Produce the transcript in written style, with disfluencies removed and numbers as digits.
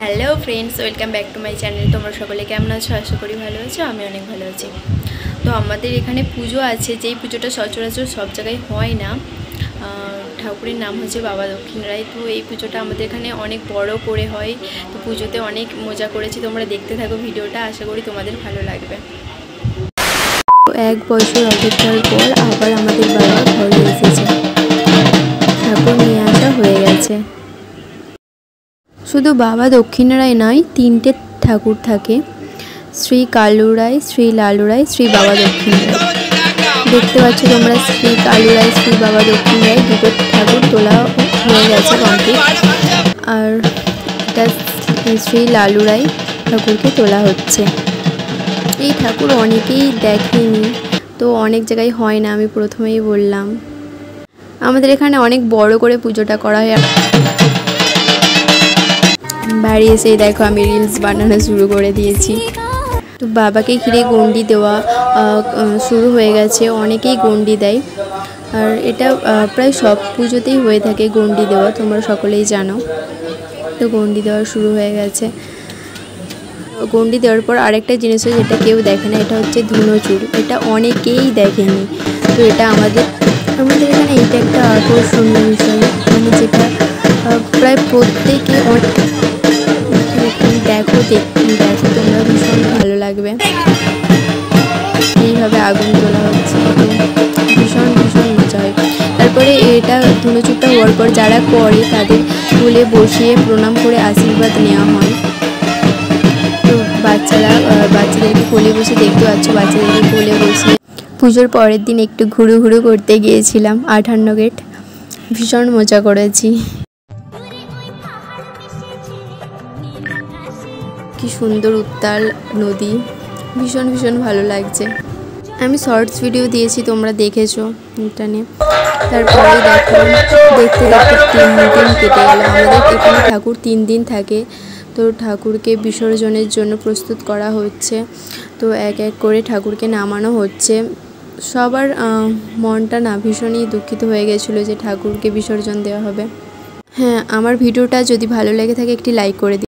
Hello friends, welcome back to my channel. তোমরা সকলে কেমন আছো? আশা করি ভালো আছো। আমি অনেক ভালো আছি। তো আমাদের এখানে পুজো আছে, যেই পুজোটা সচরাচর সব জায়গায় হয় না। ঠাকুরের নাম হচ্ছে বাবা দক্ষিণ রায়। তো এই পুজোটা আমাদের এখানে অনেক বড় করে হয়। তো পুজোতে অনেক মজা করেছি। তোমরা দেখতে থাকো ভিডিওটা, আশা করি তোমাদের ভালো লাগবে। 1 বছর অপেক্ষার পর আবার আমাদের বাবা ঘরে এসেছে। ঠাকুর নিয়ে আসা হয়ে গেছে। শুধু বাবা দক্ষিণ রায় নয়, 3টে ঠাকুর থাকে, শ্রী কালু রায়, শ্রী লালু রায়, শ্রী বাবা দক্ষিণ রায়। দেখতে পাচ্ছ তোমরা, শ্রী কালু রায়, শ্রী বাবা দক্ষিণ রায় দুটো ঠাকুর তোলা হয়ে গেছে কমপ্লিট। আর এটা শ্রী লালু রায় ঠাকুরকে তোলা হচ্ছে। এই ঠাকুর অনেকেই দেখেনি, তো অনেক জায়গায় হয় না, আমি প্রথমেই বললাম। আমাদের এখানে অনেক বড় করে পুজোটা করা হয়। বাড়ি এসেই দেখো আমি রিলস বানানো শুরু করে দিয়েছি। তো বাবাকে ঘিরে গণ্ডি দেওয়া শুরু হয়ে গেছে। অনেকেই গণ্ডি দেয়, আর এটা প্রায় সব পুজোতেই হয়ে থাকে গণ্ডি দেওয়া, তোমরা সকলেই জানো। তো গণ্ডি দেওয়া শুরু হয়ে গেছে। গণ্ডি দেওয়ার পর আরেকটা জিনিস হয় যেটা কেউ দেখে না, এটা হচ্ছে ধুনোচুর। এটা অনেকেই দেখেনি। তো এটা আমাদের এখানে এইটা একটা আকর্ষণীয় বিষয়, মানে যেটা প্রায় প্রত্যেকে দেখো তোমরা, ভীষণ ভালো লাগবে। এইভাবে আগুন তোলা হচ্ছে, ভীষণ মজা হয়। তারপরে এটা ধুনোচুরটা হওয়ার পর যারা করে তাদের কোলে বসিয়ে প্রণাম করে আশীর্বাদ নেওয়া হয়। তো বাচ্চাদেরকে কোলে বসে, দেখতে পাচ্ছ বাচ্চাদেরকে কোলে বসিয়ে। পুজোর পরের দিন একটু ঘুরু করতে গিয়েছিলাম 58 গেট, ভীষণ মজা করেছি। কি সুন্দর উত্তাল নদী, ভীষণ ভালো লাগছে। আমি শর্টস ভিডিও দিয়েছি, তোমরা দেখেছো এটা নিয়ে। তারপরে দেখো দেখতে 3 দিন কেটে গেল। আমাদের এখানে ঠাকুর 3 দিন থাকে। তো ঠাকুরকে বিসর্জনের জন্য প্রস্তুত করা হচ্ছে। তো এক করে ঠাকুরকে নামানো হচ্ছে। সবার মনটা না ভীষণই দুঃখিত হয়ে গেছিলো যে ঠাকুরকে বিসর্জন দেওয়া হবে। হ্যাঁ, আমার ভিডিওটা যদি ভালো লেগে থাকে একটি লাইক করে দিন।